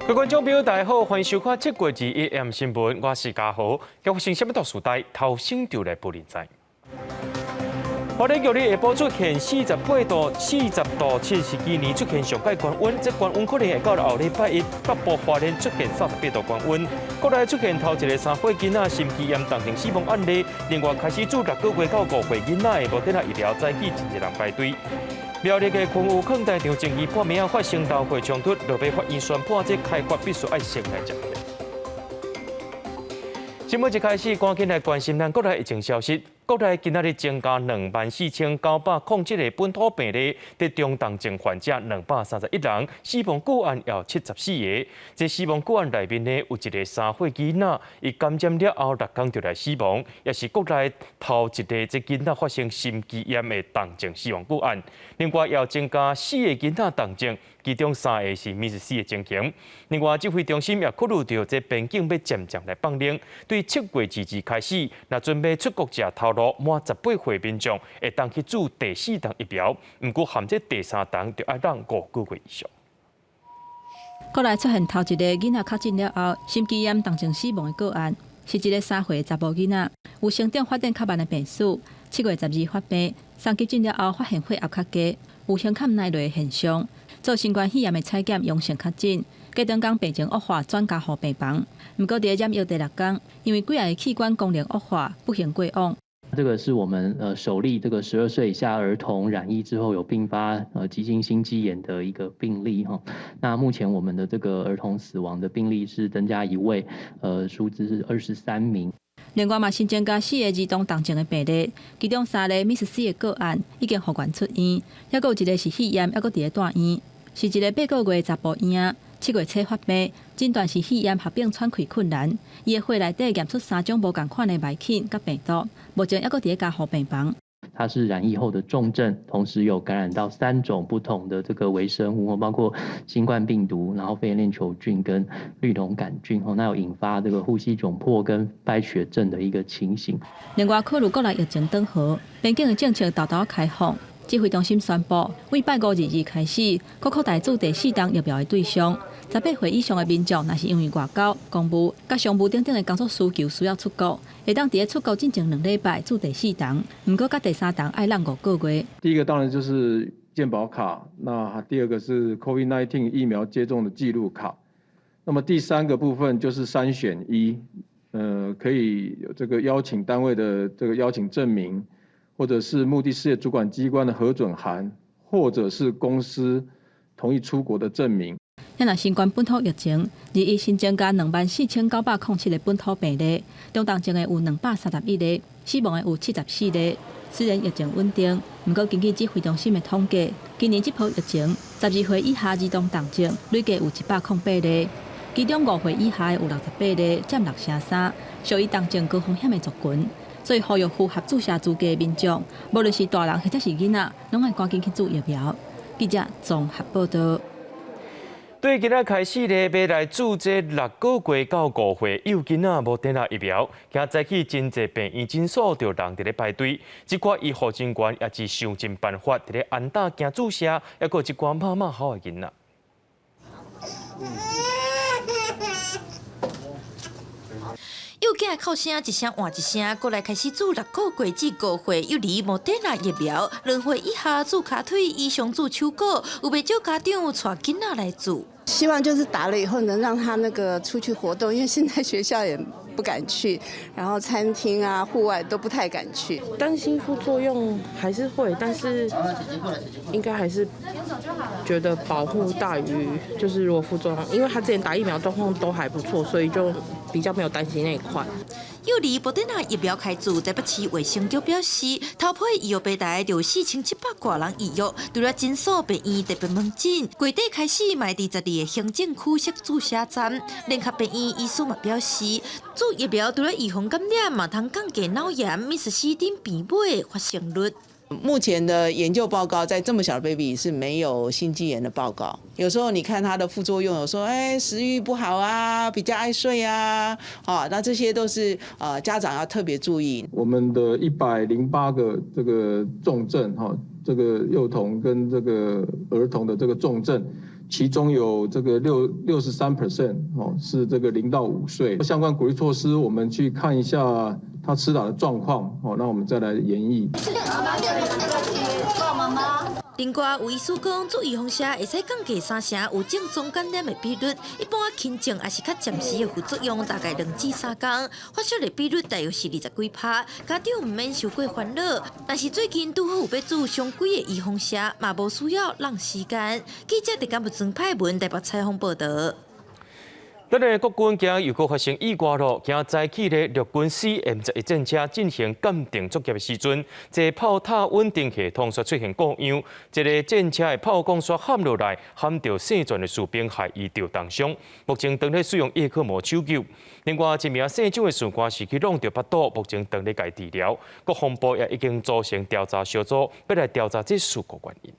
各位观众朋友，大家好，欢迎收看7月2日AM 新闻，我是嘉豪。今发生什么大事代？头先就来报连载。花莲今日下晡出现48度、40度，72年出现上界高温，这高温可能会到后礼拜一北部花莲出现38度高温。国内出现头一个3岁囡仔心肌炎当场死亡案例，另外开始自6个月到5岁囡仔的无等下疫苗再起真侪人排队。苗栗的昆武坑大场争议半暝啊发生斗会冲突，落尾法院宣判这开发必须要先来执行。新闻一开始，赶紧来关心咱国内疫情消息。国内今仔日增加24907个本土病例，得中重症患者231人，死亡个案也有74个。这死亡个案内面呢，有一个3岁囡仔，伊感染了后6天就来死亡，也是国内头一个这囡仔发生心肌炎的重症死亡个案。另外，也有增加4个囡仔重症，其中3个是Miss 的情形。另外，指挥中心也考虑到这边境要渐渐来放冷，对7月2日开始，若准备出国者透露满18岁民众会当去注第4档疫苗，不过含这第3档就要让5个月以上。国内出现头一个囡仔确诊了后心肌炎重症死亡的个案，是一个3岁查甫囡仔，有生长发展较慢的病史。7月12日发病，送急诊了后发现血压较低，有胸腔内落现象，做新冠肺炎的采检阳性确诊。隔2天病情恶化，转加护病房。不过，伫染疫第6天，因为几个器官功能恶化，不幸过往。这个是我们首例这个12岁以下儿童染疫之后有并发急性心肌炎的一个病例哈。那目前我们的这个儿童死亡的病例是增加1位，数字是23名。另外嘛，新增加4个儿童重症的病例，其中3个Miss 的个案已经复原出院，还有一个是肺炎，还佫伫咧住院，是一个8个月查甫婴仔。7月初发病，诊断是肺炎合并喘气困难，伊的血内底验出3种无共款的霾菌甲病毒，目前还佫伫咧加护病房。它是染疫后的重症，同时有感染到3种不同的这个微生物，包括新冠病毒，然后肺炎链球菌跟绿脓杆菌，那有引发这个呼吸窘迫跟败血症的一个情形。另外，考虑国内疫情转好，边境的政策豆豆开放。指挥中心宣布，为8月2日开始，扩大注第4档疫苗的对象。18岁以上的民众，若是因为外交、公务、甲商务等等的工作需求需要出国，会当伫咧出国进前2礼拜注第4档，不过甲第3档要让5个月。第一个当然就是健保卡，那第2个是 COVID-19 疫苗接种的记录卡，那么第3个部分就是3选1，可以有这个邀请单位的这个邀请证明。或者是目的事业主管机关的核准函，或者是公司同意出国的证明。若新冠本土疫情，2日新增加24907个本土病例，中重症的有231个，死亡的有74个。虽然疫情稳定，不过根据指挥中心的统计，今年这波疫情，12岁以下儿童重症累计有108例，其中5岁以下的有68例，占6%，属于重症高风险的族群。所以呼吁符合注射资格的民众，无论是大人或者是囡仔，拢要赶紧去注疫苗。记者综合报道。对今仔开始咧，要来注这6个月到5岁幼囡仔无等下疫苗，今早起真侪病院诊所就人伫咧排队，一寡医护人员也是想尽办法伫咧按打惊注射，还有一寡妈妈好的囡仔。幼囝哭声一声换一声，过来开始注6个月至5岁幼儿莫德纳疫苗，2岁以下注脚腿，以上注手骨，有不少家长带囡仔来注。希望就是打了以后能让他那个出去活动，因为现在学校也不敢去，然后餐厅啊、户外都不太敢去。担心副作用还是会，但是应该还是觉得保护大于就是如果副作用，因为他之前打疫苗状况都还不错，所以就比较没有担心那一块。幼儿莫德纳疫苗开注，台北市卫生局表示，头批医药平台有4700多人预约，除了诊所、病院特别门诊，月底开始卖伫12个行政区设注射站。联合病院医师嘛表示，注疫苗除了预防感染，嘛通降低脑炎、Miss C 等病尾的发生率。目前的研究报告，在这么小的 baby 是没有心肌炎的报告。有时候你看它的副作用，有说食欲不好啊，比较爱睡啊，那这些都是家长要特别注意。我们的108个这个重症这个幼童跟这个儿童的这个重症其中有这个63% 是这个0到5岁。相关鼓励措施，我们去看一下他施打的状况，那我们再来研议。另外，有医师讲，做预防射会使降低3成有症状感染的比率，一般轻症也是较暂时的副作用，大概2至3天，发烧的比率大约是20几%。家长唔免受过烦恼，但是最近拄好有要做上贵的预防射，嘛无需要浪时间。记者伫甘肃派文台北采访报道。咱的国军今又搁发生意外咯，今早起咧陆军 CM11战车进行鉴定作业的时阵，这炮塔稳定系统却出现故障，这个战车的炮管煞陷落来，陷到胜全的士兵害伊受重伤，目前正在使用叶克膜抢救。另外，一名胜将的士官是去弄到腹肚，目前正在治疗。国防部也已经组成调查小组，要来调查这事故原因。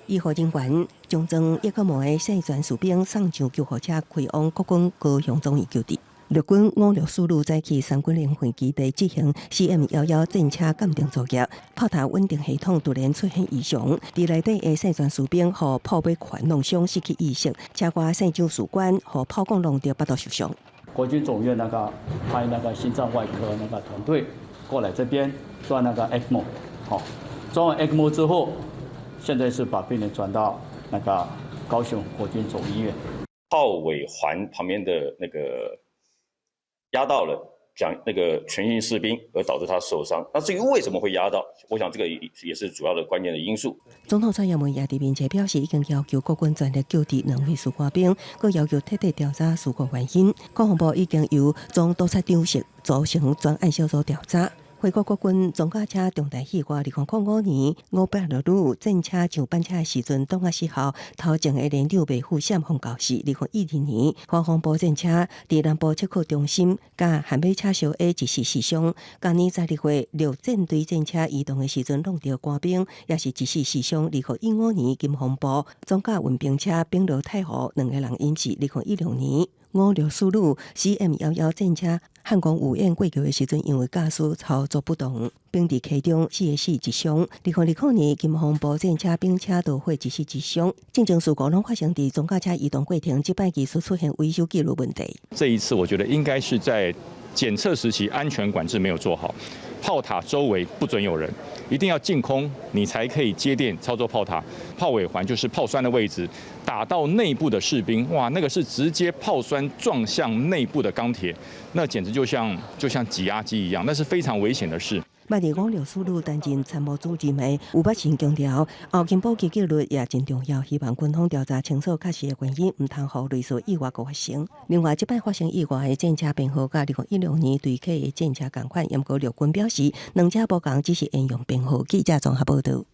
医护人员将装叶克膜的胜全士兵送上救护车，开往国军高雄总医救治。陆军564旅早起3军联会基地执行 CM11战车鉴定作业，炮塔稳定系统突然出现异常，伫内底的胜全士兵和炮尾环弄伤失去意识，车外胜将士官和炮管弄到腹肚受伤。国军总院派心脏外科团队过来这边装ECMO， 装完 ECMO 之后。现在是把病人转到高雄国军总医院，炮尾环旁边的压到了全运士兵，而导致他受伤。那至于为什么会压到，我想这个也是主要的关键的因素。总统蔡英文也伫面前表示，已经要求国军全力救治2位士官兵，佮要求彻底调查事故原因。国防部已经由总督察长室组成专案小组调查。回国国军装甲车重大意外，2005年566战车上班车的时阵，当下失效，头前的燃料未付险封告示。2012年，国防部战车伫南部测库中心甲悍马车烧 A 一时死伤。今年12月，6战队战车移动的时阵弄到官兵，也是一时死伤。2015年，金防部装甲运兵车兵落太湖，2个人因死。2016年，564旅 CM11战车汉光有宴过桥的时阵，因为驾驶操作不当，兵伫溪中4个死1伤。2020年，金防部战车兵车都会1死1伤。正正事故拢发生伫装甲车移动过程，这摆技术出现维修记录问题。这一次，我觉得应该是在检测时期安全管制没有做好，炮塔周围不准有人，一定要净空，你才可以接电操作炮塔。炮尾环就是炮栓的位置，打到内部的士兵，哇，那个是直接炮栓撞向内部的钢铁，那简直就像挤压机一样，那是非常危险的事。捌伫564旅担任参谋主任的吴北辰强调，后勤补给纪律也真重要，希望军方调查清楚确实的原因，唔通互类似意外个发生。另外，这摆发生意外的战车编号甲2016年对起的战车同款，也过陆军表示，两者无同，只是沿用编号。记者综合报道。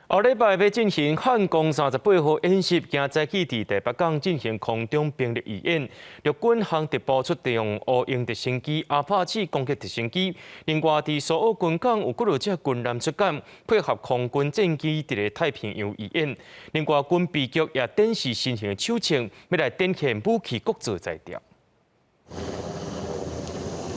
后礼拜要进行汉光38号演习，今早起伫台北港进行空中兵力预演。陆军航特部出动乌鹰直升机、阿帕奇攻击直升机。另外，伫苏澳军港有几只军舰出港，配合空军战机伫个太平洋预演。另外，军备局也展示新型的手枪，要来展现武器各自在调。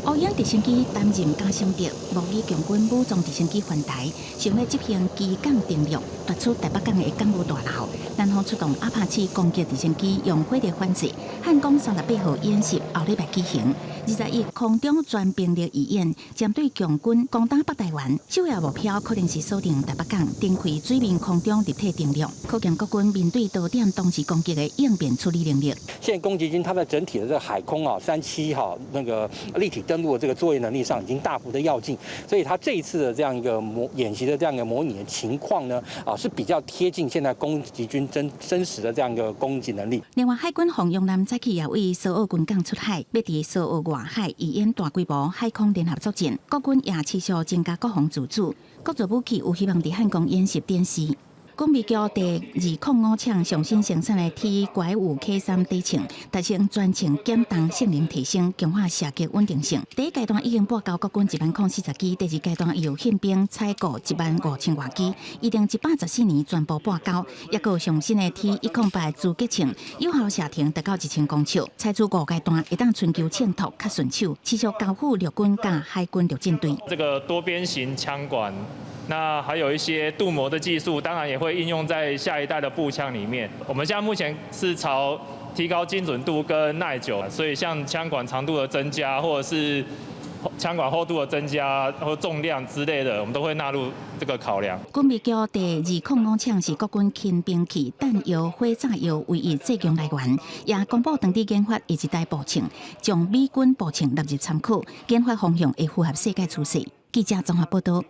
乌鹰直升机担任假想敌，模拟强军武装直升机环台，想要执行机港登陆，夺出台北港的港务大楼。南方出动阿帕奇攻击直升机，用火力反制。汉光38号演习后礼拜举行，21空中全兵力预演，针对强军攻打北台湾，首要目标可能是锁定台北港，展开水面、空中立体登陆，可见国军面对多点同时攻击的应变处理能力。现在攻击军他们整体的这个海空37那个立体登陆的这个作业能力上已经大幅的跃进，所以他这一次的这样一个演习的这样一个模拟的情况呢，是比较贴近现在攻击军真实的这样一个攻击能力。另外，海军航用舰早起也为苏澳军港出海，要伫苏澳外海预演大规模海空联合作战。国军也持续增加国防自主，各种武器有希望伫汉光演习展示。军备局第205枪上新生产的 T-95K3 底枪，达成全程减重性能提升，强化射击稳定性。第一阶段已经拨交国军1,040机，第二阶段有宪兵采购15000多机，预定114年全部拨交。也有上新的 T-108自击枪，有效射程达到1000公尺。采取5阶段，会当春秋堑突较顺手，持续交付陆军甲海军陆战队。这个多边形枪管。那还有一些镀膜的技术，当然也会会应用在下一代的步枪里面。我们现在目前是朝提高精准度跟耐久，所以像枪管长度的增加，或者是枪管厚度的增加或重量之类的，我们都会纳入这个考量。军备局第205枪是国军轻兵器弹药、火炸药唯一制用来源，也公布当地研发一代步枪，将美军步枪纳入参考，研发方向会符合世界趋势。记者综合报道。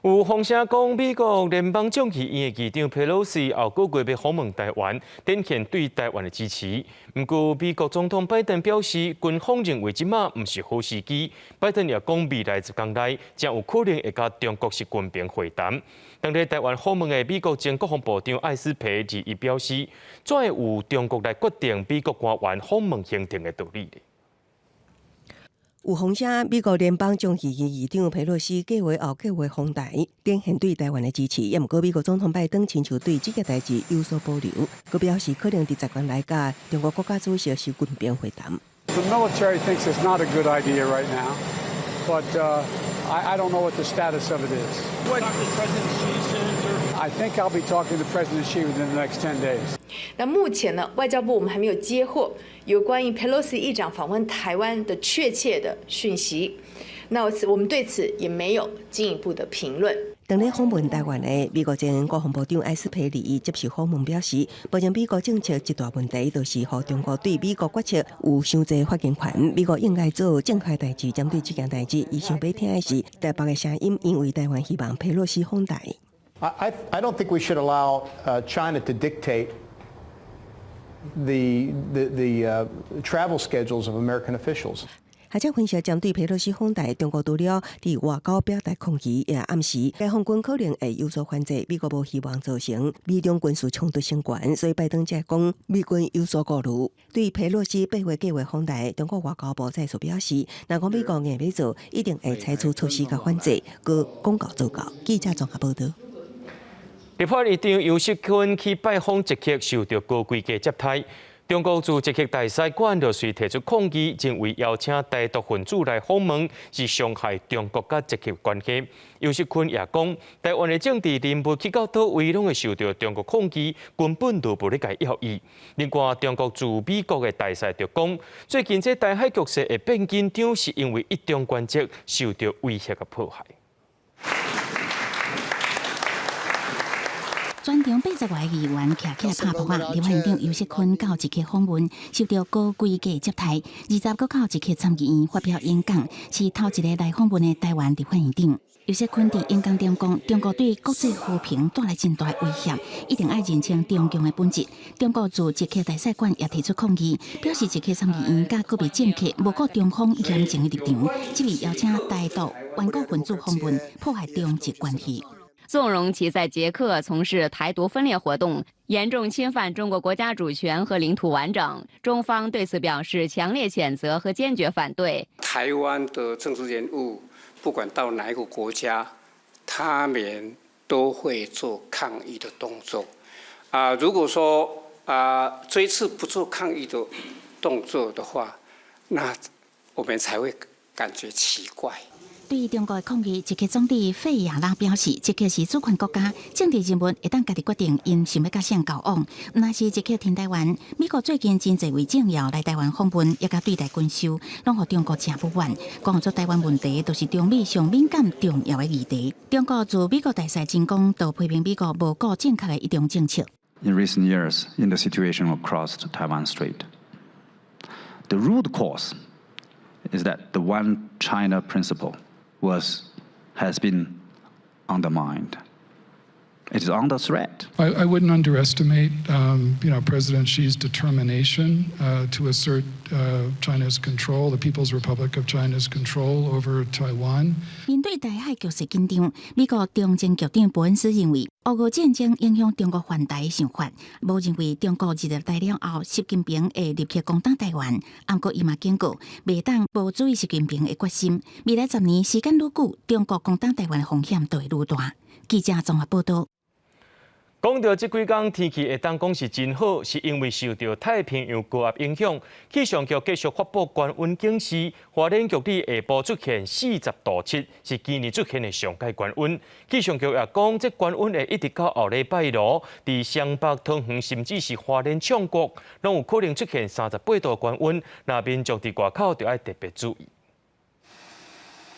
有风声讲，美国联邦众议院的议长佩洛西后个月要访问台湾，展现对台湾的支持。不过，美国总统拜登表示，军方认为即马不是好时机。拜登也讲，未来10天内将有可能会甲中国式军兵会谈。当日台湾访问的美国前国防部长艾斯培日伊表示，怎会有中国来决定美国官员访问行程的道理呢？有风声，美国联邦众议院议长佩洛西计划后个月访台，展现对台湾的支持。也毋过，美国总统拜登亲像对这件代志有所保留，佮表示可能伫10天内甲中国国家主席习近平会谈。The military thinks it's not a good idea right now, but I don't know what the status of it is. What President Xi says? I think I'll be talking to President Xi within the next 10 days. 那目前呢，外交部我们还没有接获有关于 Pelosi 议长访问台湾的确切的讯息，那我们对此也没有进一步的评论。当日访问台湾的美国前国防部长艾斯培利接受访问表示，目前美国政策一大问题就是，互中国对美国决策有伤济发言权。美国应该做正确代志，针对这件代志，伊想要听的是台北的声音，因为台湾希望佩洛西访台。I don't think we should allow China to dictate the travel schedules of American officials. 学者分析，针对佩洛西访台，中国除了伫外交表达抗议，也暗示该访军可能会有所反制。美国无希望造成美中军事冲突升悬，所以拜登才讲美军有所顾虑。对佩洛西8月计划访台，中国外交部再次表示，若讲美国硬要做，一定会采取措施甲反制，佮讲到做到。记者综合报道。立法议长游锡堃去拜访捷克，受到高规格接待。中国驻捷克大使馆就随提出抗议，认为邀请台独分子来访问是伤害中国甲捷克关系。游锡堃也讲，台湾的政治人物去到倒位，拢会受到中国抗击，根本就无咧解要义。另外，中国驻美国的大使就讲，最近这台海局势会变紧张，是因为一中原则受到威胁甲迫害。全场80外个议员徛起来拍扑啊！立法院长游锡堃到捷克访问，受到高规格接待。20个到捷克参议院发表演讲，是头一个来访问的台湾立法院长。游锡堃伫演讲中讲，中国对国际和平带来真大威胁，一定要认清中共的本质。中国驻捷克大使馆也提出抗议，表示捷克参议院甲个别政客无顾中方严正的立场，只为邀请台独顽固分子访问，破坏中捷关系。纵容其在捷克从事台独分裂活动，严重侵犯中国国家主权和领土完整。中方对此表示强烈谴责和坚决反对。台湾的政治人物，不管到哪一个国家，他们都会做抗议的动作。如果说这一次不做抗议的动作的话，那我们才会感觉奇怪。对于中国的抗议，捷克总理费亚拉表示，捷克是主权国家，政治人物会当家己决定因想要甲谁交往。若是捷克挺台湾，美国最近真侪位政要来台湾访问，也甲对待军售，拢互中国真不满。讲做台湾问题，都是中美上敏感重要的议题。中国驻美国大使真讲，都批评美国无顾正确的一中政策。In recent years, in the situation across the Taiwan Strait, the root cause is that the One China principle has been undermined. It is under threat. I wouldn't underestimate, President Xi's determination to assert China's control, the People's Republic of China's control over Taiwan. 面对台海局势紧张，美国中情局长伯恩斯认为，俄乌战争影响中国反台想法，无认为中国2日台了后，习近平会立刻攻打台湾。不过，伊嘛警告，袂当无注意习近平的决心。未来10年时间愈久，中国攻打台湾的风险就会愈大。记者综合报道。讲到这几天天气会当讲是真好，是因为受到太平洋高压影响，气象局继续发布高温警示。花莲局里下晡出现40°7，是今年出现的上界高温。气象局也讲，这高温会一直到后礼拜六，伫湘北、桃园甚至是花莲唱国，拢有可能出现38度高温。那民众伫外口就要特别注意。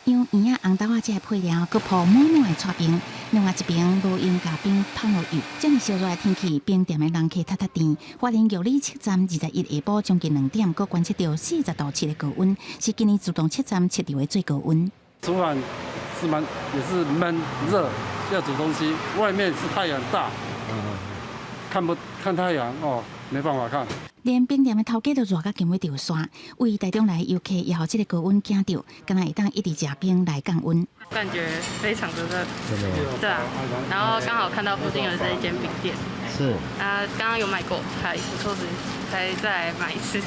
用圆仔红豆仔这个配料，佮铺满满的刨冰，另外一边无用加冰放落油。这么烧热的天气，冰店的人客塌塌甜。花莲玉里测站21下晡将近2点，佮观测到40°7的高温，是今年自动测站测到的最高温。厨房是也是闷热，要煮东西，外面是太阳大，看太阳哦，没办法看。连冰店的头家都热到根本掉山，为台中来游客也有这个高温惊到，敢若会当一直吃冰来降温。感觉非常的热，对啊，然后刚好看到附近有这一间冰店，是啊，刚刚有买过，还不错，才再买一次。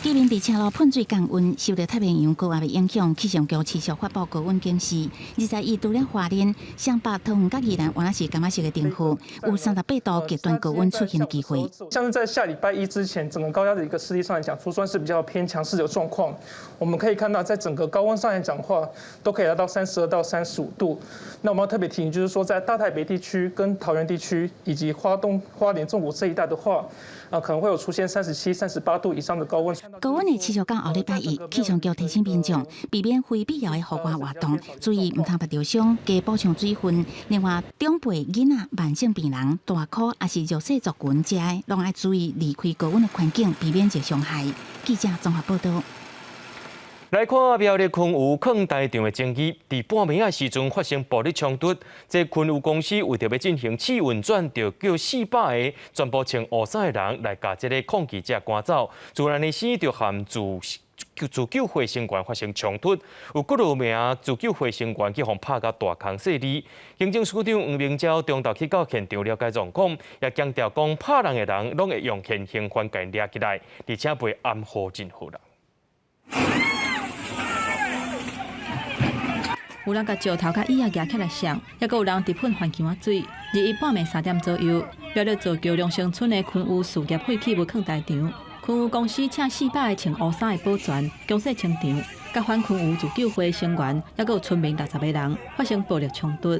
居民伫车路喷水降温，受到太平洋高压的影响，气象局持续发布高温警示。21除了花莲、湘北、桃园、甲宜兰，原来是感觉是个地区，有38度极端高温出现的机会。像是在下礼拜一之前，整个高压的一个势力上来讲，算是比较偏强势的状况。我们可以看到，在整个高温上来讲的话，都可以来到32到35度。那我们要特别提醒，就是说在大台北地区、跟桃园地区以及花莲、纵谷这一带的话，可能会有出现37、38度以上的高温。高温会持续到后礼拜一，气象局提醒民众避免非必要的户外活动，注意唔通受伤，加补充水分。另外，长辈、囡仔、慢性病人、大块也是弱势族群者的，拢要注意离开高温的环境，避免受伤害。记者综合报道。来看苗栗昆有坑台场的争议，伫半暝仔时阵发生暴力冲突。这昆有公司为着要进行试运转，就叫400个全部穿乌衫的人来把这个抗议者赶走。自然的死就和自救会成员发生冲突，有几多名自救会成员去互拍到大空细里。行政署长黄明昭中昼去到现场了解状况，也强调讲拍人的人拢会用现行犯给抓起来，而且被安抚真好啦。有人甲石头甲椅仔夹起来上，也阁有人伫喷环境仔水。21半暝3点左右，苗栗造桥龙城村的昆有事业废弃物坑台场，昆有公司请400个穿乌衫的保全强势清场，甲反昆有自救会成员，也阁有村民60个人发生暴力冲突。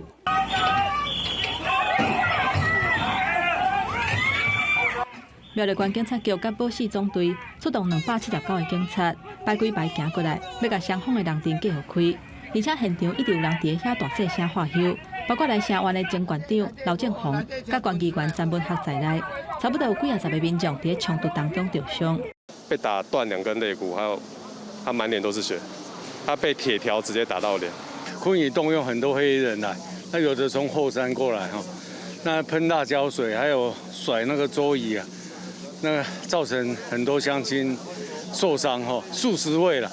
苗栗县警察局甲保四总队出动279个警察，排几排行过来，要甲双方的人阵隔互开。而且现场一直有人伫遐大细声喝休，包括来城县的前县长刘正宏、甲县议员詹文学在内，差不多有20个民众伫冲突当中受伤。被打断2根肋骨，还有他满脸都是血，他被铁条直接打到脸。昆也动用很多黑衣人来，那有的从后山过来哈，那喷辣椒水，还有甩那个桌椅啊，那造成很多乡亲受伤哈，数十位了。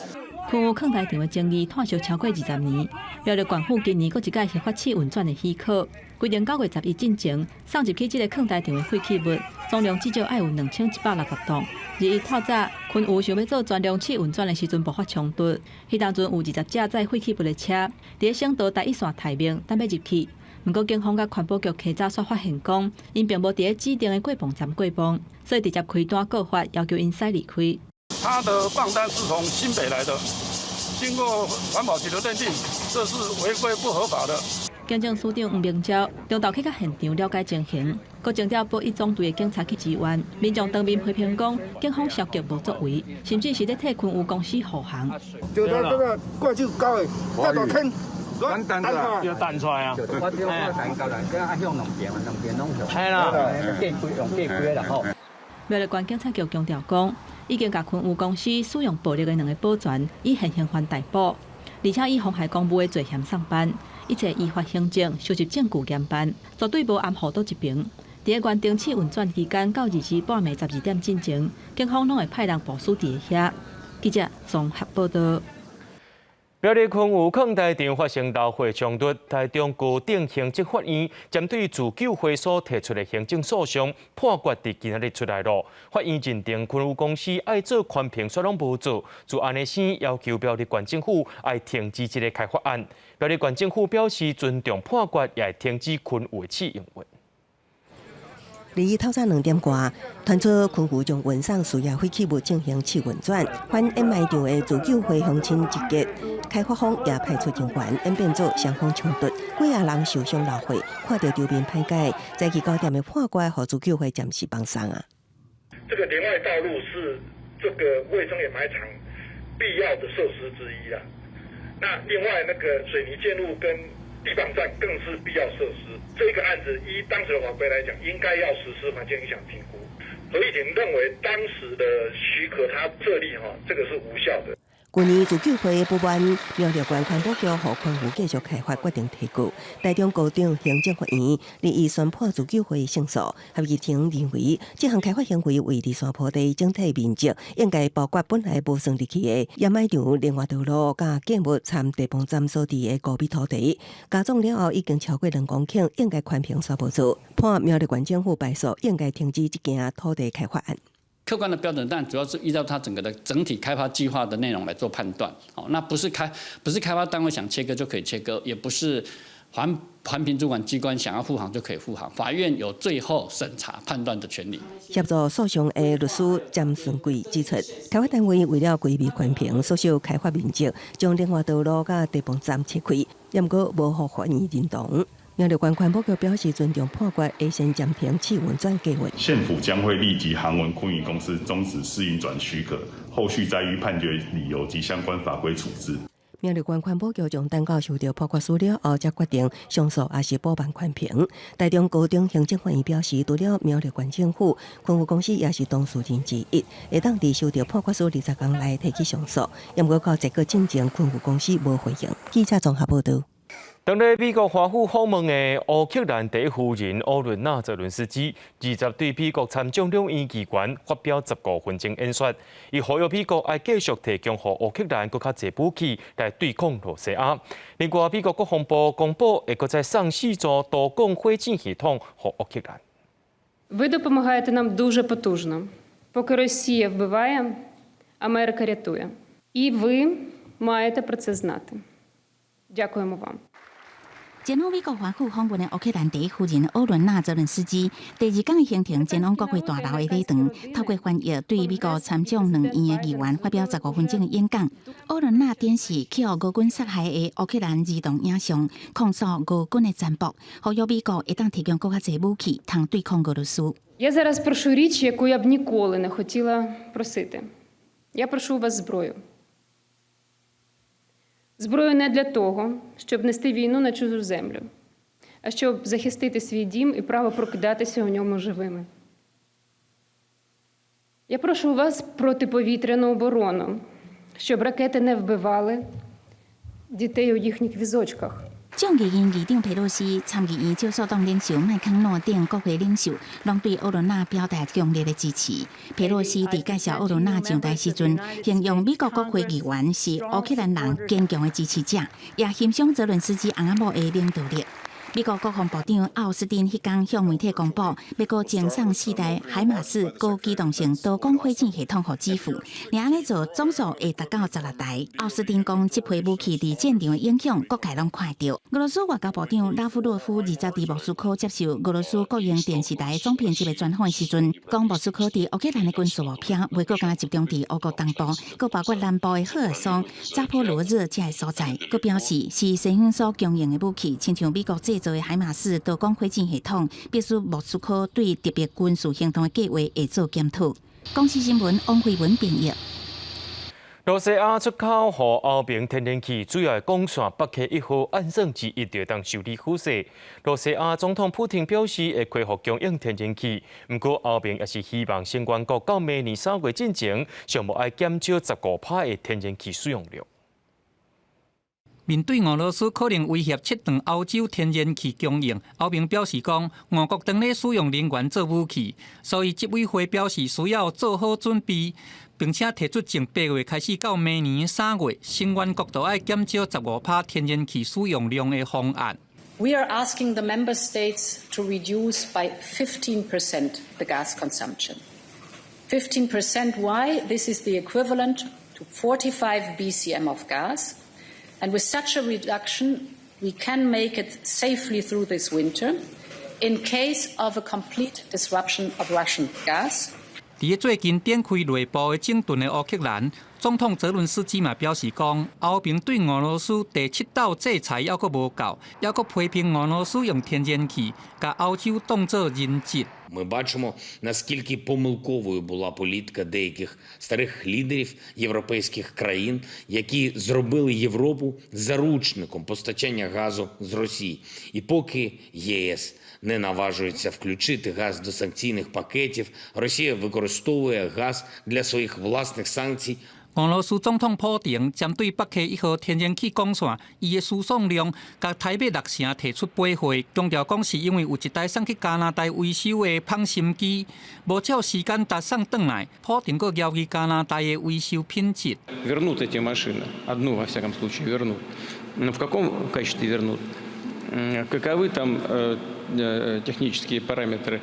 昆有坑台场的争议拖烧超过20年，苗栗县府今年阁一届核发试运转的许可，规定9月11进前送入去这个坑台场的废弃物，总量至少要有2160吨。21透早，昆有想要做专量试运转的时阵爆发冲突，迄当阵有20架载废弃物的车，伫省道第一线台面等要入去。不过警方甲环保局稽查所发现讲，因并无伫指定的过磅站过磅，所以直接开单告发，要求因驶离开。他的磅单是从新北来的，经过环保局的认定，这是违规不合法的。警政署长黄明昭中昼去到现场了解情形，搁征调保1总队的警察去支援。民众当面批评讲，警方消极无作为，甚至是咧替昆有公司护航。就他这个过去高的，那个坑。单出来，要单出来啊！我只我单交来，这啊向两边拢向。系啦，用地规然后。苗栗县警察局强调讲，已经甲昆有公司使用暴力的2个保全以现行犯逮捕，而且以妨害公务的罪嫌上班，一切依法行政、收集证据严办，绝对无暗护倒一边。伫个原定试运转期间到22半暝12点进前，警方拢会派人部署伫遐。记者综合报道。苗栗昆有坑台场发生闹火冲突，台中高等行政法院针对自救会所提出的行政诉讼判决伫今日出来了。法院认定昆有公司爱做宽屏却拢无做，就安尼先要求苗栗县政府爱停止这个开发案。苗栗县政府表示尊重判决，也会停止昆有的试营运。离透早2点外，传出昆湖将运送输液废弃物进行试运转，反掩埋场的自救会乡亲集结，开发方也派出警员演变作双方冲突，几啊人受伤流血，看到周边歹解，早起9点的破关，和自救会暂时帮上啊。这个连外道路是这个卫生掩埋场必要的设施之一啊。那另外那个水泥建路跟地磅站更是必要设施。这个案子依当时的法规来讲，应该要实施环境影响评估。合议庭认为当时的许可他设立这个是无效的。去年自救会不满苗栗县环保局和昆湖继续开发决定提告，台中高等行政法院立意宣判自救会胜诉。合议庭认为，这项开发行为为离山坡地整体面积应该包括本来无算入去的掩埋场、另外道路、甲建物参地磅站所地的高密土地，加总了后已经超过2公顷，应该宽平沙坡处。判苗栗县政府败诉，应该停止这件土地开发案。客观的标准，但主要是依照它整个的整体开发计划的内容来做判断。好，那不是开发单位想切割就可以切割，也不是环评主管机关想要复航就可以复航。法院有最后审查判断的权利。协助诉讼的律师詹顺贵指出，开发单位为了规避环评，缩小开发面积，将另外道路甲地磅站切开，也毋过无互法院认同。苗栗县环保局表示尊重判决，会先暂停试运转计划。县府将会立即函文昆宇公司终止试运转许可，后续再依判决理由及相关法规处置。苗栗县环保局将等到收到判决书了后，才决定上诉还是补办宽评。台中高等行政法院表示，除了苗栗县政府，昆湖公司也是当事人之一，会当伫收到判决书20天内提起上诉。不过到这个进前，昆湖公司无回应。记者综合报道。当在美国华府访问的乌克兰第一夫人欧伦娜·泽伦斯基，20对美国参众两院议员发表15分钟演说，伊呼吁美国要继续提供予乌克兰更加侪武器来对抗罗西亚。另外，美国国防部公布会搁再送4座多功火箭系统予乌克兰。Ви допомагаєте нам дуже потужно. Поки Росія вбиває, Америка рятує. І ви маєте про це знати. Дякуємо вам. 前往美国华府访问的乌克兰第一夫人欧伦娜·泽伦斯基，第2天的行程前往国会大楼的礼堂，透过翻译对美国参众2院的议员发表15分钟的演讲。欧伦娜展示去俄俄军杀害的乌克兰儿童影像，控诉俄军的残暴，呼吁美国会当提供更加侪武器，通对抗俄罗斯。Я зараз прошу річ, яку я б ніколи не хотіла просити. Я прошу у вас зброю. Зброю не для того, щоб нести війну на чужу землю, а щоб захистити свій дім і право прокидатися у ньому живими. Я прошу у вас протиповітряну оборону, щоб ракети не вбивали дітей у їхніх візочках. 众议院议长佩洛西、参议院少数党领袖麦康诺等国会领袖，拢对欧伦娜表达强烈的支持。佩洛西在介绍欧伦娜上台时阵，形容美国国会议员是乌克兰人坚强的支持者，也欣赏泽伦斯基阿姆的领导力。美国国防部长奥斯汀迄天向媒体公布，美国赠送4台海马斯高机动性多功火箭系统予基辅，另咧做总数会达到16台。奥斯汀讲，这批武器伫战场的影响，各界拢看到。俄罗斯外交部长拉夫洛夫20日伫莫斯科接受俄罗斯国营电视台总编辑的专访时阵，讲莫斯科伫乌克兰的军事目标，袂阁敢集中伫乌国东部，阁包括南部的赫尔松、扎波罗热这些所在。佮表示是西方所供应的武器，亲像美国制造的海马斯多功火箭系统，必须莫斯科对特别军事行动的计划会做检讨。公司新闻王慧文编译。罗西亚出口和欧盟天然气主要的供线北溪1号按算之一就当受理复设。罗西亚总统普廷表示会恢复供应天然气，不过欧盟也是希望新冠国到明年3月之前，尚无爱减少15%的天然气使用量。面对俄罗斯可能威胁切断欧洲天然气供应，欧盟表示讲，俄国当咧使用能源做武器，所以执委会表示需要做好准备，并且提出从8月开始到明年3月，新冠国度爱减少15%天然气使用量的方案。We are asking the member states to reduce by 15% the gas consumption. 15% why? This is the equivalent to 45 BCM of gas. And with such a reduction, we can make it safely through this winter. in case of a complete disruption of Russian gas. 伫最近展开内部的整顿的乌克兰，总统泽伦斯基嘛表示讲，欧盟对俄罗斯第7道制裁还阁无够，还阁批评俄羅斯用天然氣，甲歐洲當作人質。Ми бачимо, наскільки помилковою була політика деяких старих лідерів європейських країн, які зробили Європу заручником постачання газу з Росії. І поки ЄС не наважується включити газ до санкційних пакетів, Росія використовує газ для своїх власних санкцій. 俄羅斯總統普丁針對北溪1號天然氣管線，伊的輸送量甲台北6成提出駁回，強調講是因為有一台送去加拿大維修的麭芯機，無照時間搭送轉來。普丁閣要求加拿大的維修品質。Вернут эти машины, одну во всяком случае вернут. В каком качестве вернут? Каковы там технические параметры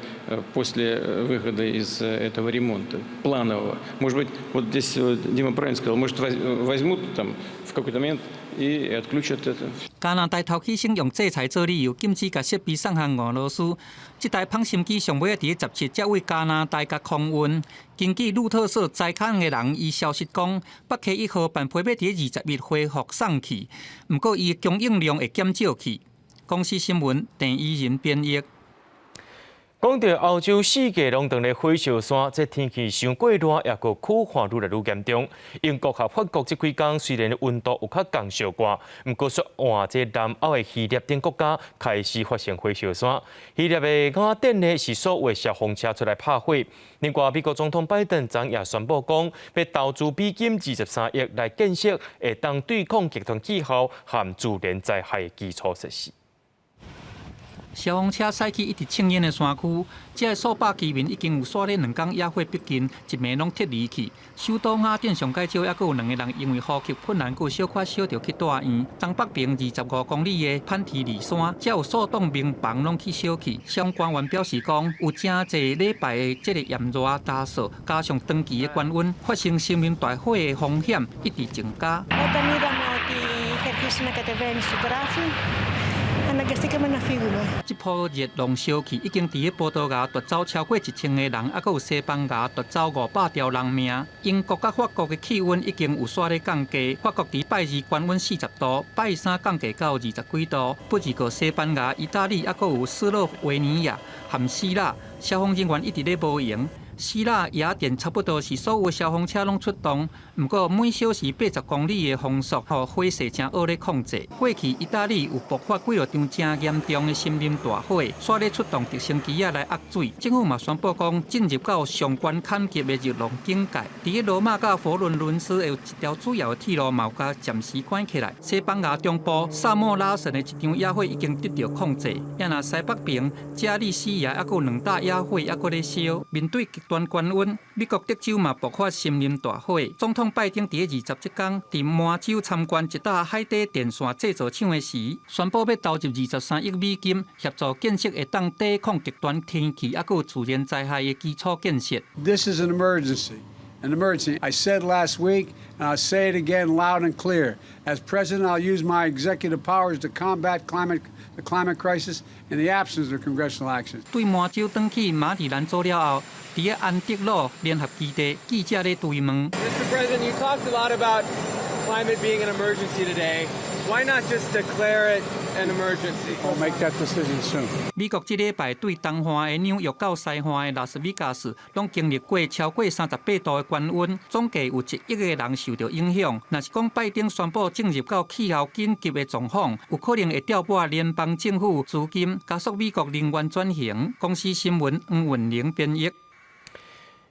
после выхода из этого ремонта планового? Может быть, вот здесь Дима правильно сказал, может возьмут там в какой-то момент и отключат это. 加拿大头起先用制裁做理由，禁止甲設備送向俄羅斯。這台麭芯機上尾喺17才為加拿大甲空運。根據路透社在刊嘅人，伊消息講，北溪1號辦配要喺20日恢復送氣，不過伊供應量會減少去。公司新聞鄭依仁編譯。講到歐洲四界攏當咧火燒山，這天氣傷過熱，也個酷寒愈來愈嚴重。英國和法國這幾天雖然溫度有較降小寡，不過說換這南歐的希臘等國家開始發生火燒山。希臘的雅典呢是所謂消防車出來拍火。另外，美國總統拜登昨也宣布講，要投資美金23億來建設會當對抗極端氣候和自然災害的基礎設施。消防車駛去一直青煙的山區，這數百居民已經有刷了2天野火逼近，一暝攏撤離去。首都雅典上介少，還有2個人因為呼吸困難，佫小可燒着去大院。東北邊25公里的潘提里山，才有數棟民房攏去燒去。消防官員表示講，有真濟禮拜的這個炎熱大暑，加上長期的高溫，發生森林大火的風險一直增加。這波熱浪燒氣已經喺葡萄牙奪走超過1000個人，還有西班牙奪走500條人命。英國甲法國的氣溫已經有刷咧降低，法國喺拜2高溫40度，拜3降低到20幾度。不只個西班牙、意大利，還有斯洛維尼亞和希臘，消防人員一直咧無營。希臘雅典差不多是所有消防車攏出動，不過每小時80公里的風速，讓火勢真惡咧控制。過去意大利有爆發幾場真嚴重的森林大火，煞咧出動直升機來壓水。政府嘛宣布講進入到上懸砍級的熱浪警戒。喺羅馬甲佛羅倫斯有一條主要的鐵路嘛有暫時關起來。西班牙中部薩莫拉省的一場野火已經得到控制，也那西北邊加利西亞還有2大野火還佫咧燒。面對極端高溫，美國德州嘛爆發森林大火。總統拜登喺27天喺滿州參觀一笪海底電線製造廠的時，宣布要投入23億美金協助建設會當抵抗極端天氣還有自然災害的基礎建設。This is an emergency. An emergency. I said last week, and I'll say it again loud and clear. As president, I'll use my executive powers to combat the climate crisis in the absence of congressional action. 對滿州轉去馬里蘭州了後，喺安德魯聯合基地，記者咧追問。Mr. President, you talked a lot about climate being an emergency today. Why not just declare it an emergency? We'll make that decision soon. 美國這禮拜對東岸的紐約到西岸的拉斯維加斯，攏經歷過超過38度的高溫，總計有1億個人受到影響。若是講拜登宣布進入到氣候緊急的狀況，有可能會調撥聯邦政府資金，加速美國能源轉型。公司新聞黃雲玲編譯。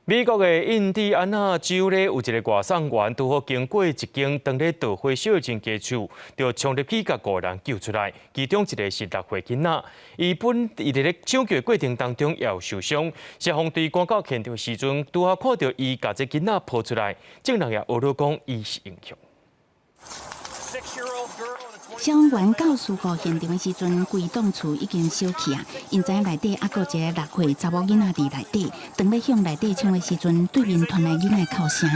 美國的印第安納州咧有一個外送員，拄好經過一間當咧盜火燒錢家厝，就衝入去甲5人救出來，其中一個是6歲囡仔。伊佇咧搶救過程當中也有受傷。消防隊趕到現場時陣，拄好看到伊甲這囡仔抱出來，證人也學到講伊是英雄。消防員到事故現場的時陣，規棟厝已經燒去啊！因知影內底還佫一個6歲查某囡仔佇內底，當要向內底衝的時陣，對面傳來囡仔哭聲。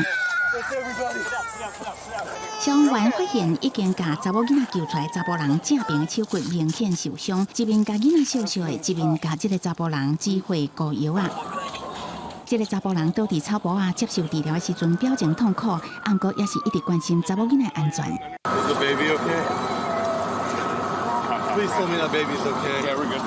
消防员发现已经把查某囡仔救出来，查甫人正边的手骨明显受伤，一面把囡仔笑笑的，一面把这个查甫人指挥膏药啊。这个查甫人倒伫草坡啊接受治疗的时阵，表情痛苦，不过也是一直关心查某囡仔安全。Is the baby okay? Please tell me that baby's okay. Yeah, we're good.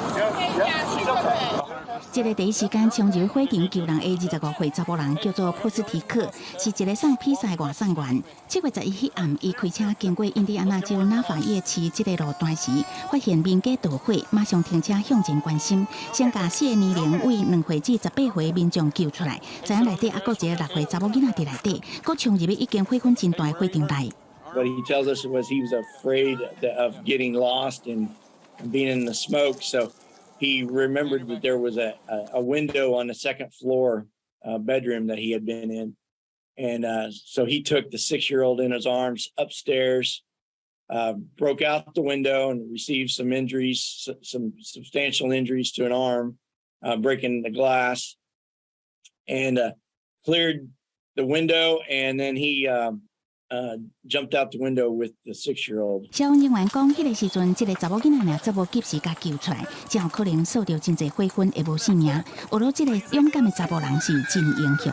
Yeah, she's okay. 这个第一时间冲入火场救人的25岁查甫人叫做波斯提克，是一个送披萨外送员。7月11日暗，伊开车经过印第安纳州纳法叶市这个路段时，发现民家盗火，马上停车向前关心，先把4个年龄为2岁至18岁的民众救出来。知影内底还佫一个6岁查某囡仔伫内底，佫冲入去已经火昏真大的火场内。What he tells us was he was afraid of getting lost and being in the smoke, so he remembered that there was a window on the second floor bedroom that he had been in. And so he took the 6-year-old in his arms upstairs, broke out the window and received some injuries, some substantial injuries to an arm, breaking the glass, and cleared the window. And then he jumped out the window with the 6-year-old. 消防人员讲，迄个时阵，这个查某囡仔若则无及时甲救出来，才有可能受到真侪火昏，会无性命。学到这个勇敢的查某人是真英雄。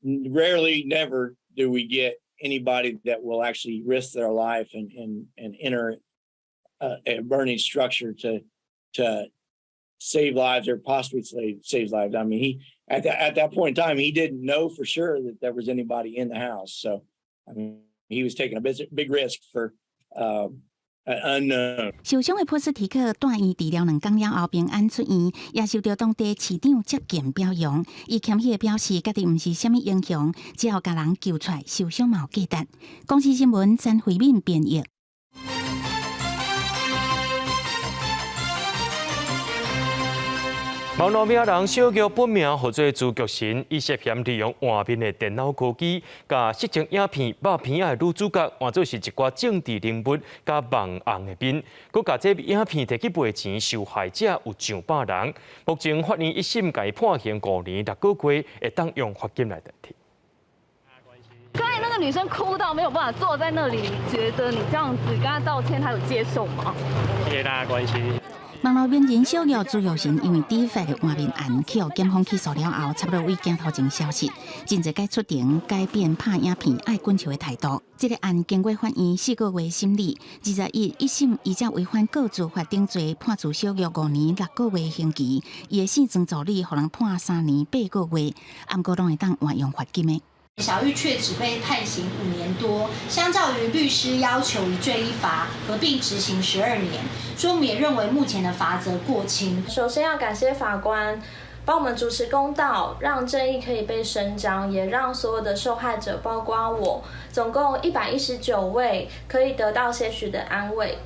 Rarely, never do we get anybody that will actually risk their life and enter a burning structure to save lives or possibly save lives. I mean, he at that point in time, he didn't know for sure that there was anybody in the house. So, I mean, he was taking a big risk for an unknown. 受伤的波斯提克住院治疗2天了后平安出院，也受到当地市长接见表扬。伊谦虚地表示，家己毋是什么英雄，只要甲人救出来，受伤嘛有价值。公司新闻陈慧敏编译。网络名人小玉本名号做朱菊臣，伊涉嫌利用外面的电脑科技，甲色情影片、肉片的女主角换做是一寡政治人物，甲网红的面，佮甲这影片摕去赔钱，受害者有上百人。目前法院一审甲伊判刑5年6个月，会当用罚金来代替。刚才那个女生哭到没有办法坐在那里，你觉得你这样子跟她道歉，她有接受吗？谢谢大家关心。网络名人小玉朱玉臣因为deepfake换面案去互检方起诉了后，差不多为镜头前消失，真侪该出庭改变拍影片爱滚球的态度。这个案经过法院4个月审理，21日一审，伊才违反告诉法定罪，判处小玉5年6个月刑期。伊的性增助理，互人判3年8个月，不过拢会当换用罚金的。小玉却只被判刑5年多，相较于律师要求一罪一罚合并执行12年，所以我们也认为目前的罚则过轻。首先要感谢法官帮我们主持公道，让正义可以被伸张，也让所有的受害者，包括我，总共119位可以得到些许的安慰。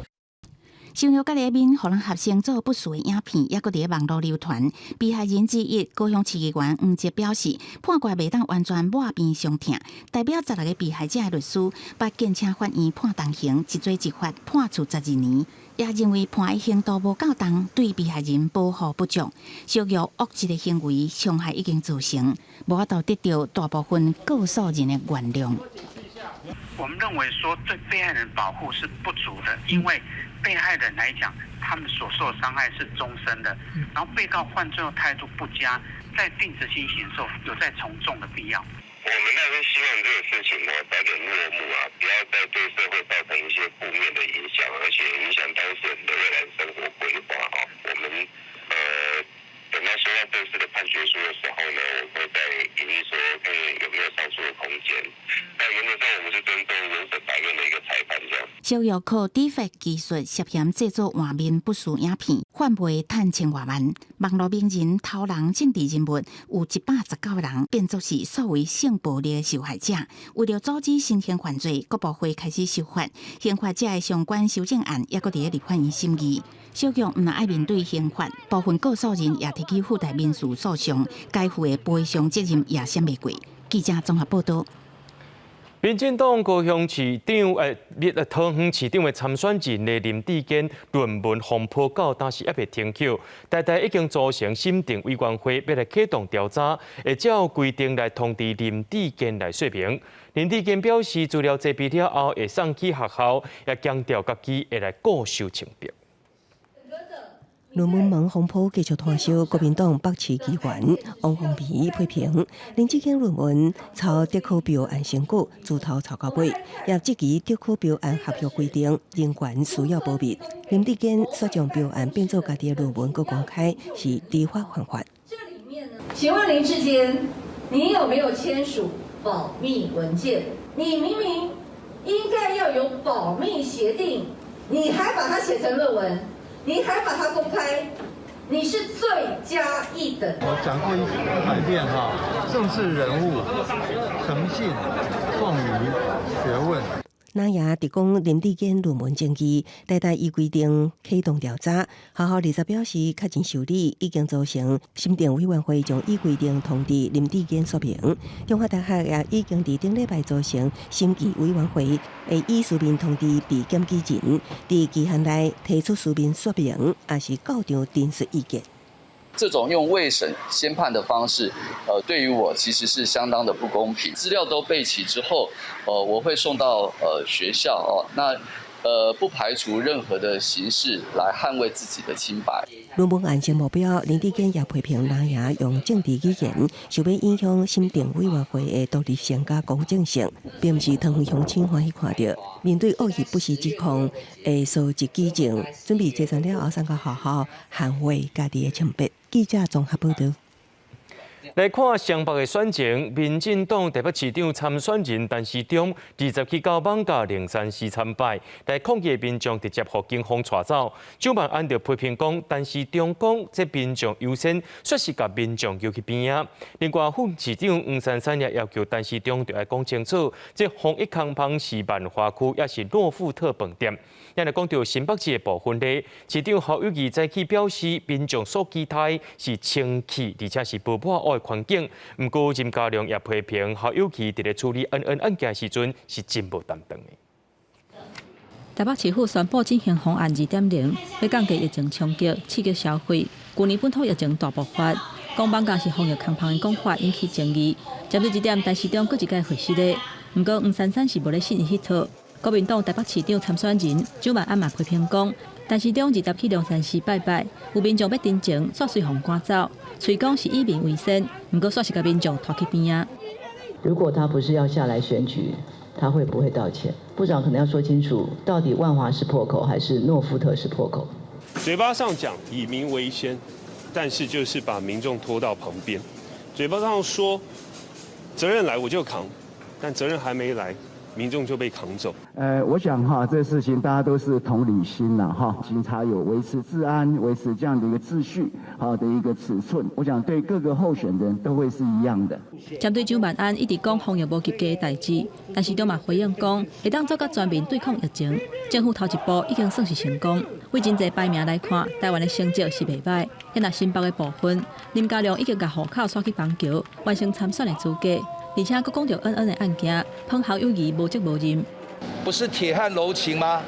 受虐家里面，互人合成做不实的影片，也搁伫网络流传。被害人之一高雄市议员黄捷表示，判决未当完全抹边相挺，代表16个被害者的律师，把建请法院判重刑，一罪一罚判处12年，也认为判的刑度无够重，对被害人保护不足，属于恶质的行为，伤害已经造成，无法度得到大部分告诉人的原谅。我们认为说对被害人保护是不足的，因为被害人来讲，他们所受的伤害是终身的，然后被告犯罪后态度不佳，在定执行刑时候有在从重的必要。我们当然希望这个事情呢早点落幕啊，不要再对社会造成一些负面的影响，而且影响当事人的未来生活规划啊。我们等到收到正式的判决书的时候呢，我会再研议说看有没有上诉的空间。但原则上我们是尊重原审法院的一个裁判这样。小玉靠 deepfake 技术涉嫌制作画面不实影片，换赔赚千外万。网络名人、头人、政治人物有119人变作是所谓性暴力的受害者。为了阻止新型犯罪，各部会开始修法，刑法者的相关修正案也搁伫立法院审议。小玉毋但爱面对刑法，部分告诉人也提起附带民事诉讼，该负的赔偿责任也闪袂过。记者综合报道。民进党高雄市长桃园市长的参选人林志坚论文风波到当时还未停口，台大已经组成审定委员会，要来启动调查，会照规定来通知林志坚来说明。林志坚表示，资料齐备了后，会送去学校，也强调家己会来固守清白。论文门风波继续拖烧，国民党北市议员王宏培批评林志坚论文抄得考标案成果，自头抄到尾，也质疑得考标案合约规定人权需要保密。林志坚说将标案变做家己的论文个公开，是依法犯法。请问林志坚，你有没有签署保密文件？你明明应该要有保密协定，你还把它写成论文？你还把它公开，你是罪加一等。我讲过100遍哈，政治人物诚信、奉于学问。那也提供林志坚论文证据，台大依规定启动调查。学校20表示，确真受理，已经组成审定委员会，将依规定通知林志坚说明。中华大学也已经伫顶礼拜组成审议委员会，会以书面通知被检举人，伫期限内提出书面说明，也是校长陈述意见。这种用未审先判的方式，对于我其实是相当的不公平。资料都备齐之后，我会送到学校哦，那不排除任何的形式来捍卫自己的清白。论文案情目标，林志坚也批评那也用政治语言，想要影响审定委员会的独立性甲公正性，并不是桃园乡亲欢喜看到。面对恶意不实指控，会搜集举证，准备齐全了后送到学校捍卫家己的清白。记者综合报道。来看双北的选情，民进党台北市长参选人陈时中27到艋舺03-4参败，但抗议民众直接被警方带走。蒋万安就批评讲，陈时中讲这民众优先，说是甲民众叫去边啊。另外，副市长黄珊珊也要求陈时中要讲清楚，这防疫康芳是万华区，也是诺富特饭店。也来讲到新北市的部分咧，市长侯友宜早起表示，民众所期待是清气，而且是无破坏环境。不过，任嘉良也批评侯友宜伫咧处理案件时阵是真无担当的。台北市府宣布进行方案2.0，要降低疫情冲击，刺激消费。去年本土疫情大爆发，讲放假是防疫空芳的讲法引起争议。针对这点，陈市长佫一概回释咧。不过，黄珊珊是无咧信伊迄套。国民党台北市长参选人蒋万安嘛批评讲，陈市长20去03-4拜拜，有民众要真情，煞随互赶走，嘴讲是以民为先，不过煞是甲民众拖去边啊。如果他不是要下来选举，他会不会道歉？部长可能要说清楚，到底万华是破口还是诺富特是破口？嘴巴上讲以民为先，但是就是把民众拖到旁边，嘴巴上说责任来我就扛，但责任还没来，民众就被扛走。我想哈，这事情大家都是同理心啦哈，警察有维持治安、维持这样的一个秩序好的一个尺寸，我想对各个候选人都会是一样的。针对蒋万安一直讲防疫无及格的代志，但是都嘛回应讲，会当做甲全面对抗疫情，政府头一步已经算是成功。为真侪排名来看，台湾的成绩是袂歹。因那新北的部分，林佳龙已经甲户口刷去板桥，完成参选的资格。而且佫讲到恩的案件，喷侯友宜无责无任。不是铁汉柔情吗？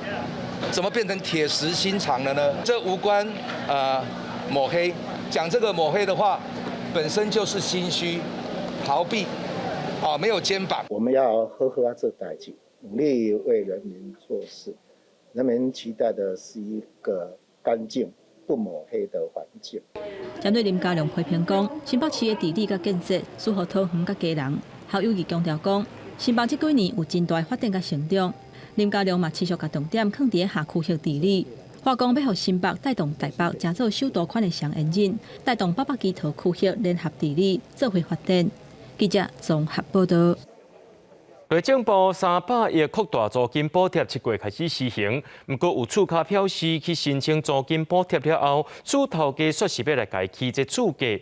怎么变成铁石心肠了呢？这无关抹黑，讲这个抹黑的话，本身就是心虚、逃避，没有肩膀。我们要好好做代志，努力为人民做事。人民期待的是一个干净、不抹黑的环境。针对林佳龙批评讲，新北市的治理甲建设适合桃园甲家人。侯友宜强调讲，新北这几年有真大发展甲成长。林佳龙嘛持续甲重点放伫下区域治理，话讲要互新北带动台北成做首都款的上引擎，带动800几套区域联合治理，做回发展。记者综合报道。内政部300亿扩大租金补贴7月开始施行，不过有厝卡表示去申请租金补贴了后，厝头家说是要来改起这厝价。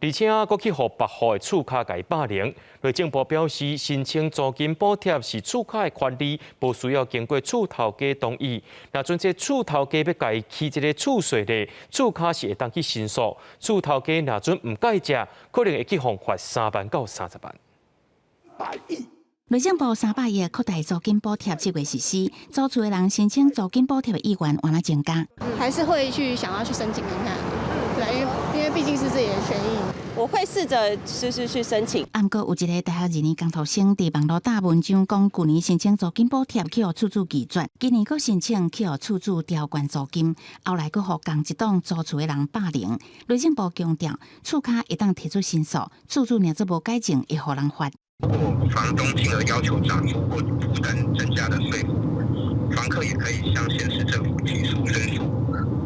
而且，佫去互别户的厝卡改霸凌。内政部表示，申请租金补贴是厝卡的权利，无需要经过厝头家同意。若准这厝头家要改起这个厝税咧，厝卡是会当去申诉。厝头家若准唔改正，可能会去互罚3万到30万。内政部300亿扩大租金补贴7月实施，租厝的人申请租金补贴的意愿往哪增加？还是会想要去申请看看，对，因为毕竟是自己的权益。我会试着去申请。不过有一个大学2年工读生伫网络打文章讲，去年申请租金补贴去互厝主拒绝，今年佫申请去互厝主调悬租金，后来佫互同一栋租厝的人霸凌。内政部强调，厝卡一旦提出申诉，厝主若做无改正，会互人罚。如果房东进而要求涨租或负担增加的税负，房客也可以向县市政府提出申诉。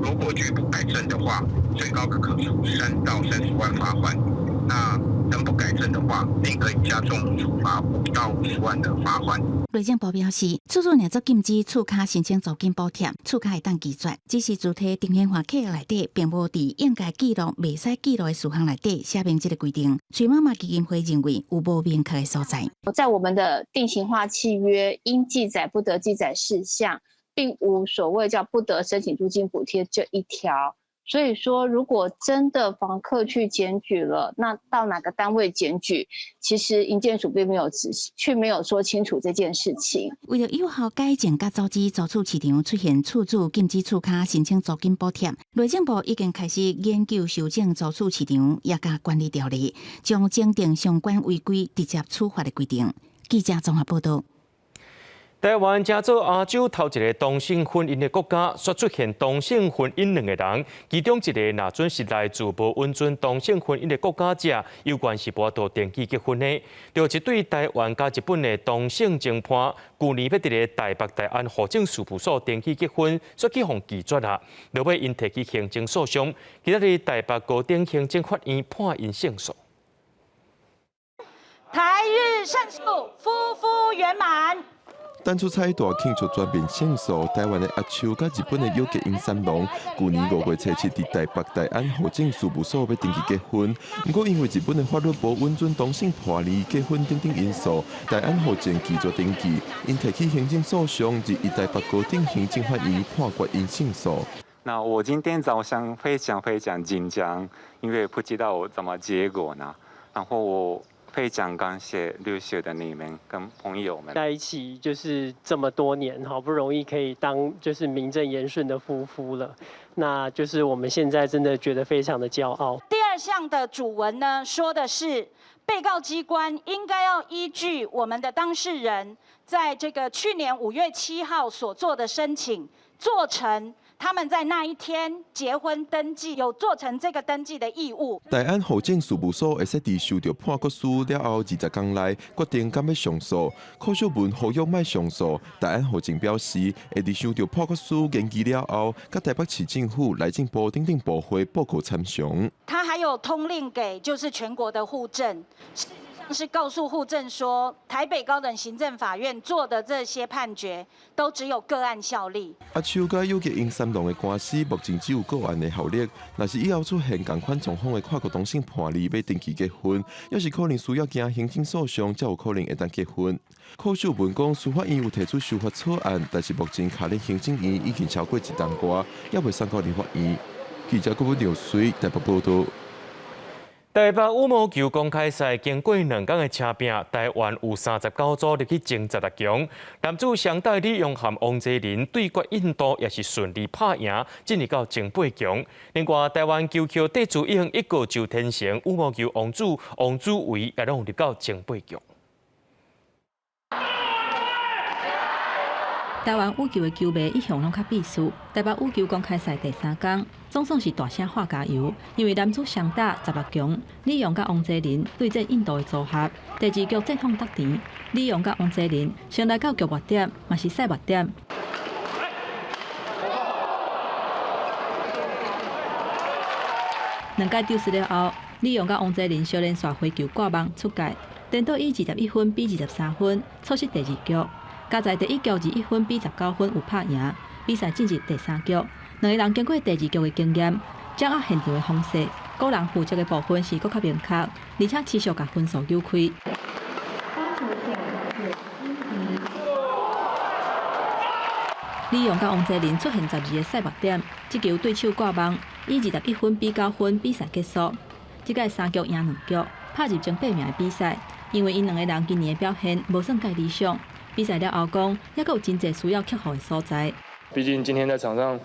如果拒不改正的话，最高可处3到30万罚款。那仍不改正的话，并可以加重处罚5到50万的罚款。内政部表示，厝主若做禁止厝卡申请租金补贴，厝卡会当拒绝，只是主体定型化契约内底，并无伫应该记录、袂使记录的事项内底写明这个规定。崔妈妈基金会认为有无明确的所在。在我们的定型化契约，应记载不得记载事项，并无所谓叫不得申请租金补贴这一条。所以说，如果真的房客去检举了，那到哪个单位检举，其实营建署并没有说清楚这件事情。为了有效改正甲阻止租厝市场出现厝主禁止厝卡申请租金补贴，内政部已经开始研究修正租厝市场也甲管理条例，将增订相关违规直接处罚的规定。记者综合报道。台湾正做亚洲头一个同性婚姻的国家，却出现同性婚姻2个人，其中一个若准是来自无允准同性婚姻的国家者，有关是无度登记结婚的。就一对台湾加日本的同性情伴，去年要伫个台北大安户政事务所登记结婚，却去互拒绝啊！落尾因提起行政诉讼，今仔日台北高等行政法院判因胜诉。台日胜诉，夫妇圆满。单出彩大庆祝全面胜诉，台湾的阿秋甲日本的有吉英三郎，去年5月17日伫台北大安户政事务所要登记结婚，不过因为日本的法律无允准同性伴侣结婚等等因素，大安户政拒绝登记，因提起行政诉讼，日以台北高等行政法院判决因胜诉。那我今天早上非常紧张，因为不知道怎么结果呢。然后我非常感谢优秀的你们跟朋友们在一起，就是这么多年，好不容易可以当就是名正言顺的夫妇了。那就是我们现在真的觉得非常的骄傲。第2项的主文呢，说的是被告机关应该要依据我们的当事人在这个去年5月7号所做的申请，做成他们在那一天结婚登记，有做成这个登记的义务。大安户政事务所会使伫收到判决书了后20天内决定敢要上诉。柯秀文呼吁莫上诉，大安户政表示会伫收到判决书研究了后，甲台北市政府、内政部等部会报告参详。他还有通令给就是全国的户政。是告诉户政说，台北高等行政法院做的这些判决都只有个案效力。阿秋甲有吉英三郎的官司目前只有个案的效力，若是以后出现同款状况的跨国同性伴侣要登记结婚，要是可能需要行行政诉讼，才有可能会当结婚。柯秀文讲，司法院有提出修法草案，但是目前卡咧行政院已经超过1冬瓜，也未送到立法院。记者郭文刘随台北报道。台北羽毛球公开赛经过2天的车拼，台湾有39组入去前16强。男子双代李永涵、王泽林对决印度，也是顺利拍赢，进入到前8强。另外，台湾球球地主已经1个就天成羽毛球王子维也拢入到前8强。台湾羽球的球迷一向拢较避暑。台北羽球公开赛第3天，总算是大声喊加油，因为男子双打16强，李勇甲王泽林对阵印度的组合，第2局战况得甜，李勇甲王泽林先来到局末点，嘛是赛末点。2届丢失了后，李勇甲王泽林小连续回球挂网出界，颠倒以21分比23分，错失第2局。加在第1局21分比19分有拍赢，比赛进入第3局。2个人经过第2局的经验，掌握现场的方式，个人负责的部分是更较明确，而且持续把分数扭开。李勇甲王泽林出现12个赛末点，这球对手挂网，以21分比9分比赛结束。这届3局赢2局，拍入前8名的比赛。因为因两个人今年的表现无算介理想，比赛了后讲，也有真侪需要克服的所在。毕竟今天在场上，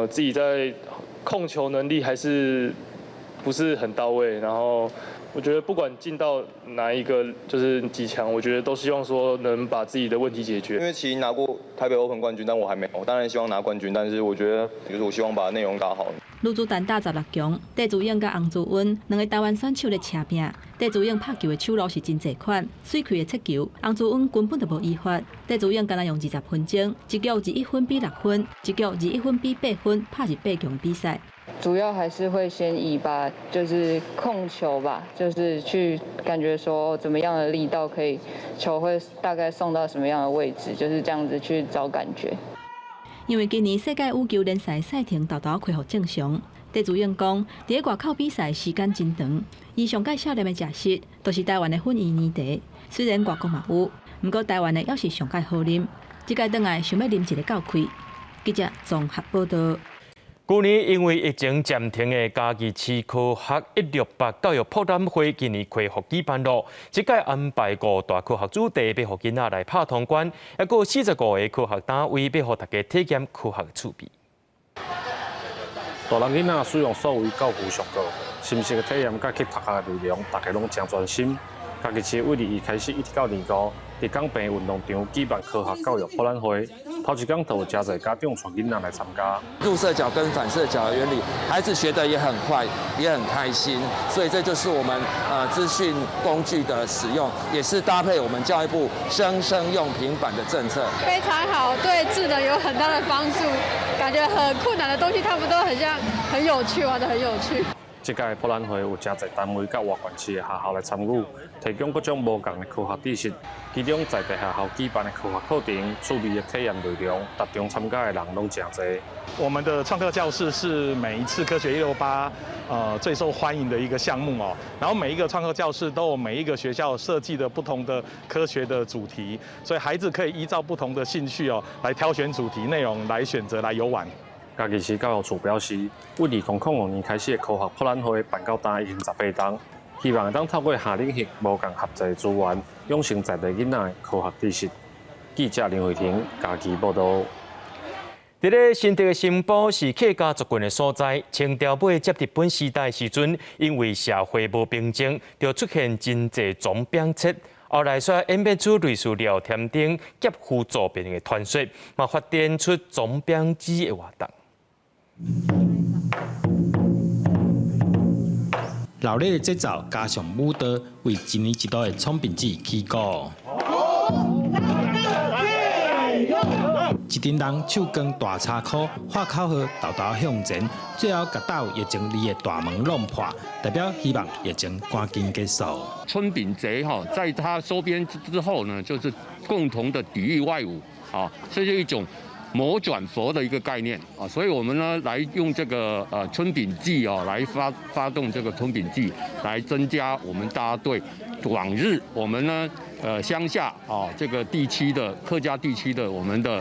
自己在控球能力还是不是很到位，然后我觉得不管进到哪一个就是几强，我觉得都希望说能把自己的问题解决。因为其实拿过台北 Open 冠军，但我还没有，我当然希望拿冠军，但是我觉得就是我希望把内容打好。女子单打16强，戴资颖甲洪志温两个台湾选手咧车拼。戴资颖拍球的手路是真侪款，水开的切球，洪志温根本就无意法。戴资颖敢若用20分钟，一局21分比6分，一局21分比8分，拍入8强比赛。主要还是会先以就是控球吧，就是去感觉说怎么样的力道可以球会大概送到什么样的位置，就是这样子去找感觉。因为今年世界羽球联赛赛程豆豆恢复正常，戴资颖讲，伫外口比赛时间真长，伊上届少年的食食都是台湾的粉圆年茶，虽然外国嘛有，不过台湾的也是上届好啉。这届倒来想要啉一个够开。记者综合报道。去年因为疫情暂停的嘉义市科学168教育博览会，今年恢复举办咯。这届安排5大科学主题，要互囡仔来拍通关，还有45个科学单位，要互大家体验科学趣味。大人囡仔使用所有教具上课，深刻的体验甲去读学的内容，大家拢真专心。嘉义市为2月开始一直到年5，伫港边运动场举办科学教育博览会。头一天就有真侪家长带囡仔来参加。入射角跟反射角的原理，孩子学得也很快，也很开心。所以这就是我们资讯工具的使用，也是搭配我们教育部生用平板的政策。非常好，对智能有很大的帮助。感觉很困难的东西，他们都很有趣，玩得很有趣。这届博览会有真侪单位甲外县市的学校来参与，提供各种无共的科学知识。其中在地学校举办的科学课程、趣味的体验内容，集中参加的人拢真侪。我们的创客教室是每一次科学168最受欢迎的一个项目哦。然后每一个创客教室都有每一个学校设计的不同的科学的主题，所以孩子可以依照不同的兴趣哦来挑选主题内容来选择来游玩。嘉义市教育处表示，为2005年开始的科学博览会办到今已经18档，希望当透过下领域无共合作资源，养成在地囡仔的科学知识。记者林慧婷，嘉义报道。伫咧新竹的新埔是客家族群的所在，清朝尾接日本时代时阵，因为社会无平静，就出现真侪总兵册。后来却演变出类似聊天顶劫富助贫的传说，嘛发展出总兵制的活动。热烈的节奏加上舞蹈，为一年一度的创病节起鼓。一群人手扛大叉箍，喊口号，豆豆向前，最后甲到疫情里的大门弄破，代表希望疫情赶紧结束。春饼节在它收编之后呢，就是共同的抵御外侮这是一种魔转佛的一个概念所以我们呢来用这个春饼祭来发动这个春饼祭，来增加我们大家对往日我们呢乡下这个地区的客家地区的我们的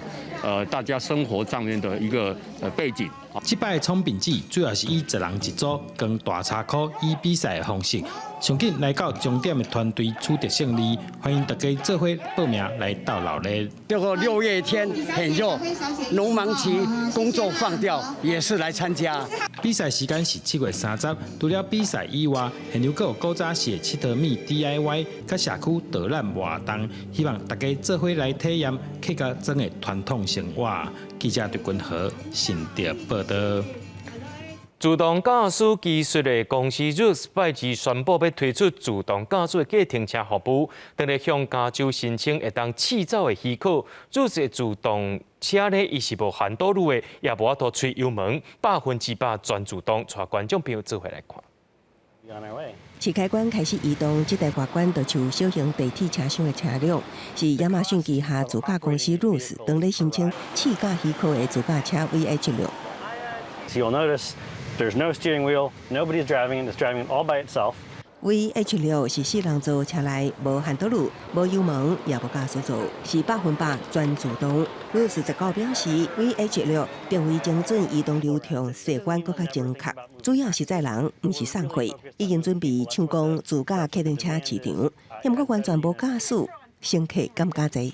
大家生活上面的一个背景。这摆的创饼节主要是以10人一组，跟大叉箍以比赛的方式，上紧来到终点的团队取得胜利。欢迎大家做伙报名来到老热。这个6月天很热，农忙期工作放掉，也是来参加。比赛时间是7月30，除了比赛以外，现场还有古早式的七德米 DIY， 甲社区导览活动，希望大家做伙来体验客家庄的传统生活。记者对君和新竹报道。自动驾驶技术的公司 RUS 拜二宣布要推出自动驾驶的计停车服务，当日向加州申请会当试走的许可。RUS 的自动车呢，伊是无限道路的，也无法度吹油门，100%全自动。带观众朋友做回来看。试开关开始移动，这台外观就像小型地铁车厢的车辆，是亚马逊旗下自驾公司 RUS 当日申请试驾许可的自驾车 VH6。You'll notice there's no steering wheel, nobody's driving, it's driving all by itself. VH6 是4人座车内，无限道路，无油门，也无驾驶座，是100%全自动。RUS 19表示 ，VH6 并非精准移动流畅，细管更较精确，主要是载人，毋是送货。已经准备抢攻自驾客运车市场。不过完全无驾驶，乘客感觉济。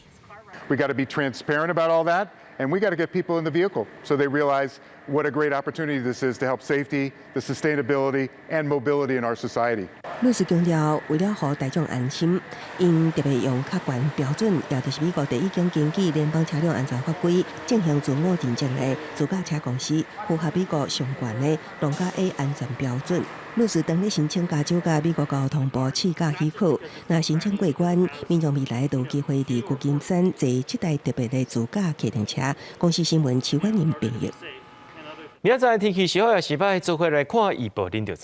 We got to be transparent about all that, and we got to get people in the vehicle so they realize what a great opportunity this is to help safety, the sustainability, and mobility in our society. 律师强调，为了让大众安心，因特别用较悬标准，也就是美国已经根据联邦车辆安全法规进行自我认证的自驾车公司，符合美国上悬的龙甲 A 安全标准。律师当日申请加州甲美国交通部试驾许可，若申请过关，民众未来都有机会伫旧金山坐7台特别的自驾客运车。公司新闻邱婉莹编译。明仔载天气是好也是歹，做伙来看预报，恁就知。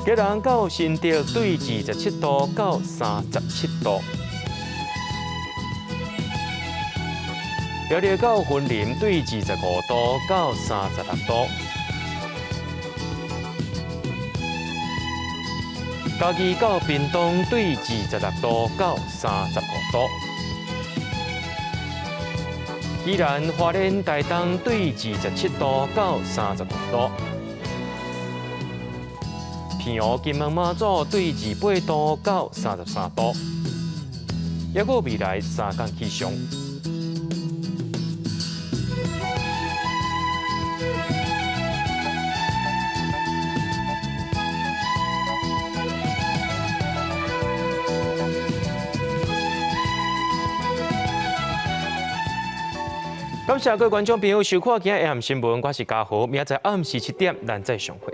吉隆到新竹对27度到37度，苗栗到云林对25度到36度，嘉义到屏东对26度到35度，宜兰花莲台东对27度到35度。平湖、金门、马祖对28度到33度，还有未来3天气象。感谢各位观众朋友收看今日 AM 新闻，我是嘉豪，明仔载暗时7点咱再相会。